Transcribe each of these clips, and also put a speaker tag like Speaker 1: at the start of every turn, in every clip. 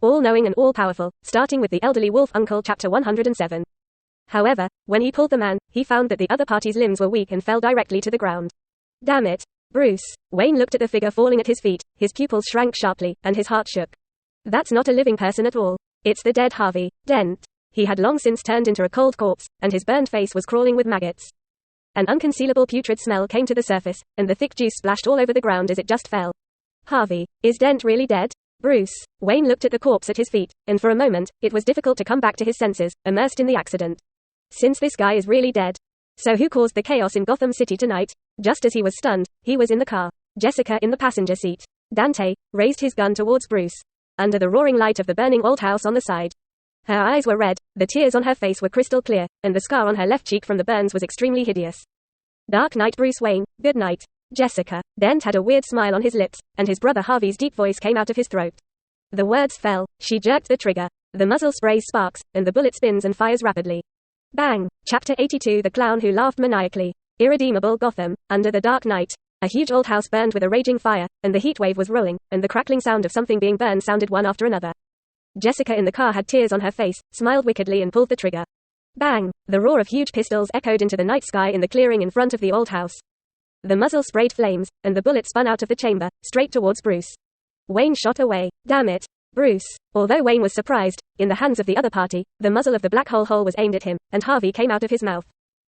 Speaker 1: all-knowing and all-powerful, starting with the elderly wolf uncle chapter 107. However, when he pulled the man, he found that the other party's limbs were weak and fell directly to the ground. Damn it. Bruce. Wayne looked at the figure falling at his feet, his pupils shrank sharply, and his heart shook. That's not a living person at all. It's the dead Harvey Dent. He had long since turned into a cold corpse, and his burned face was crawling with maggots. An unconcealable putrid smell came to the surface, and the thick juice splashed all over the ground as it just fell. Harvey, is Dent really dead? Bruce. Wayne looked at the corpse at his feet, and for a moment, it was difficult to come back to his senses, immersed in the accident. Since this guy is really dead. So who caused the chaos in Gotham City tonight? Just as he was stunned, he was in the car. Jessica in the passenger seat. Dante raised his gun towards Bruce. Under the roaring light of the burning old house on the side. Her eyes were red, the tears on her face were crystal clear, and the scar on her left cheek from the burns was extremely hideous. Dark night, Bruce Wayne, good night. Jessica. Dent had a weird smile on his lips, and his brother Harvey's deep voice came out of his throat. The words fell. She jerked the trigger. The muzzle sprays sparks, and the bullet spins and fires rapidly. Bang! Chapter 82. The Clown Who Laughed Maniacally. Irredeemable Gotham. Under the dark night. A huge old house burned with a raging fire, and the heat wave was rolling, and the crackling sound of something being burned sounded one after another. Jessica in the car had tears on her face, smiled wickedly and pulled the trigger. Bang! The roar of huge pistols echoed into the night sky in the clearing in front of the old house. The muzzle sprayed flames, and the bullet spun out of the chamber, straight towards Bruce. Wayne shot away. Damn it. Bruce. Although Wayne was surprised, in the hands of the other party, the muzzle of the black hole was aimed at him, and Harvey came out of his mouth.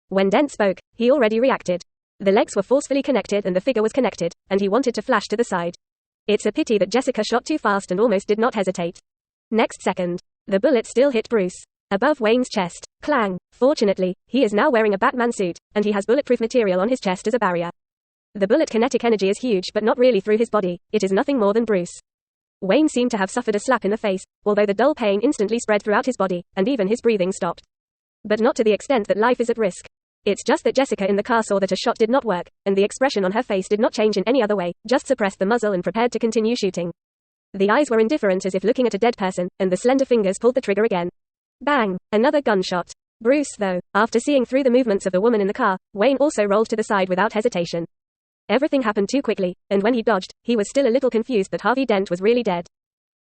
Speaker 1: When Dent spoke, he already reacted. The legs were forcefully connected and the figure was connected, and he wanted to flash to the side. It's a pity that Jessica shot too fast and almost did not hesitate. Next second, the bullet still hit Bruce. Above Wayne's chest. Clang. Fortunately, he is now wearing a Batman suit, and he has bulletproof material on his chest as a barrier. The bullet kinetic energy is huge but not really through his body, it is nothing more than Bruce. Wayne seemed to have suffered a slap in the face, although the dull pain instantly spread throughout his body, and even his breathing stopped. But not to the extent that life is at risk. It's just that Jessica in the car saw that a shot did not work, and the expression on her face did not change in any other way, just suppressed the muzzle and prepared to continue shooting. The eyes were indifferent as if looking at a dead person, and the slender fingers pulled the trigger again. Bang! Another gunshot. Bruce, though, after seeing through the movements of the woman in the car, Wayne also rolled to the side without hesitation. Everything happened too quickly, and when he dodged, he was still a little confused that Harvey Dent was really dead.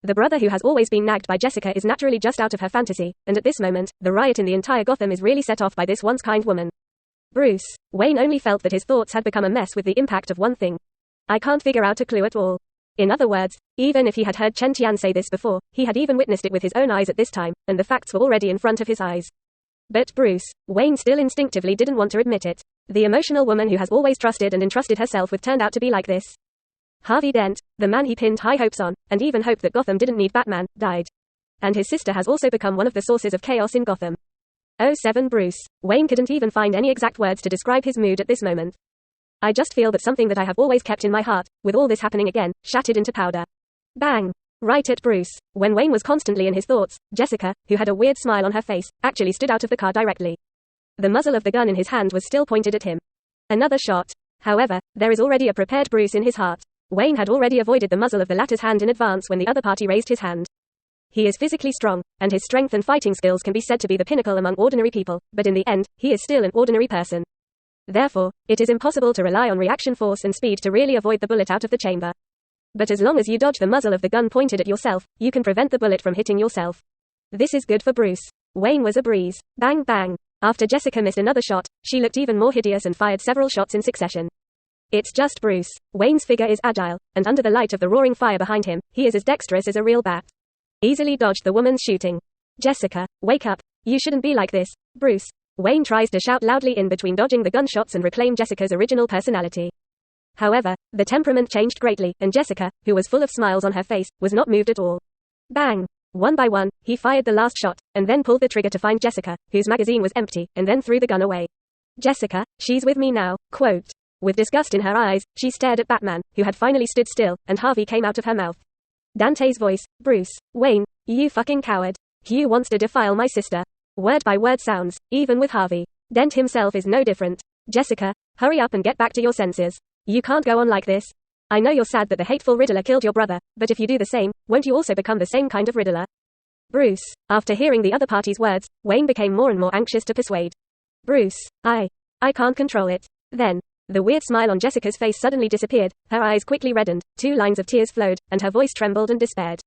Speaker 1: The brother who has always been nagged by Jessica is naturally just out of her fantasy, and at this moment, the riot in the entire Gotham is really set off by this once kind woman. Bruce. Wayne only felt that his thoughts had become a mess with the impact of one thing. I can't figure out a clue at all. In other words, even if he had heard Chen Tian say this before, he had even witnessed it with his own eyes at this time, and the facts were already in front of his eyes. But Bruce. Wayne still instinctively didn't want to admit it. The emotional woman who has always trusted and entrusted herself with turned out to be like this. Harvey Dent, the man he pinned high hopes on, and even hoped that Gotham didn't need Batman, died. And his sister has also become one of the sources of chaos in Gotham. 07 Bruce. Wayne couldn't even find any exact words to describe his mood at this moment. I just feel that something that I have always kept in my heart, with all this happening again, shattered into powder. Bang! Right at Bruce. When Wayne was constantly in his thoughts, Jessica, who had a weird smile on her face, actually stood out of the car directly. The muzzle of the gun in his hand was still pointed at him. Another shot. However, there is already a prepared Bruce in his heart. Wayne had already avoided the muzzle of the latter's hand in advance when the other party raised his hand. He is physically strong, and his strength and fighting skills can be said to be the pinnacle among ordinary people, but in the end, he is still an ordinary person. Therefore, it is impossible to rely on reaction force and speed to really avoid the bullet out of the chamber. But as long as you dodge the muzzle of the gun pointed at yourself, you can prevent the bullet from hitting yourself. This is good for Bruce. Wayne was a breeze. Bang bang. After Jessica missed another shot, she looked even more hideous and fired several shots in succession. It's just Bruce. Wayne's figure is agile, and under the light of the roaring fire behind him, he is as dexterous as a real bat. Easily dodged the woman's shooting. Jessica, wake up. You shouldn't be like this, Bruce. Wayne tries to shout loudly in between dodging the gunshots and reclaim Jessica's original personality. However, the temperament changed greatly, and Jessica, who was full of smiles on her face, was not moved at all. Bang! One by one, he fired the last shot, and then pulled the trigger to find Jessica, whose magazine was empty, and then threw the gun away. Jessica, she's with me now, quote. With disgust in her eyes, she stared at Batman, who had finally stood still, and Harvey came out of her mouth. Dante's voice, Bruce, Wayne, you fucking coward. Hugh wants to defile my sister. Word by word sounds, even with Harvey. Dent himself is no different. Jessica, hurry up and get back to your senses. You can't go on like this. I know you're sad that the hateful Riddler killed your brother, but if you do the same, won't you also become the same kind of Riddler? Bruce. After hearing the other party's words, Wayne became more and more anxious to persuade. Bruce, I can't control it. Then, the weird smile on Jessica's face suddenly disappeared, her eyes quickly reddened, 2 lines of tears flowed, and her voice trembled and despaired.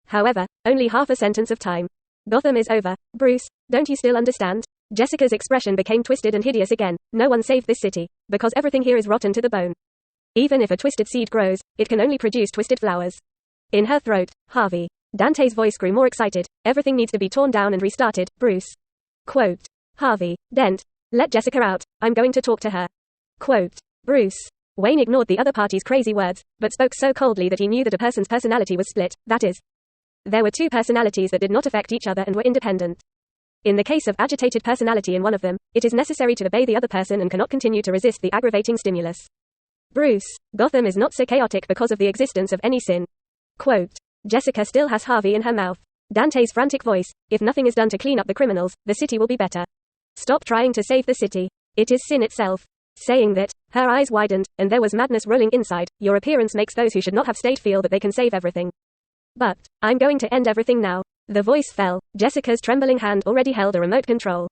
Speaker 1: However, only half a sentence of time. Gotham is over. Bruce, don't you still understand? Jessica's expression became twisted and hideous again. No one saved this city, because everything here is rotten to the bone. Even if a twisted seed grows, it can only produce twisted flowers. In her throat, Harvey. Dante's voice grew more excited. Everything needs to be torn down and restarted, Bruce. Quote. Harvey. Dent. Let Jessica out. I'm going to talk to her. Quote. Bruce. Wayne ignored the other party's crazy words, but spoke so coldly that he knew that a person's personality was split, that is, there were two personalities that did not affect each other and were independent. In the case of agitated personality in one of them, it is necessary to obey the other person and cannot continue to resist the aggravating stimulus. Bruce. Gotham is not so chaotic because of the existence of any sin. Quote. Jessica still has Harvey in her mouth. Dante's frantic voice. If nothing is done to clean up the criminals, the city will be better. Stop trying to save the city. It is sin itself. Saying that, her eyes widened, and there was madness rolling inside. Your appearance makes those who should not have stayed feel that they can save everything. But I'm going to end everything now. The voice fell. Jessica's trembling hand already held a remote control.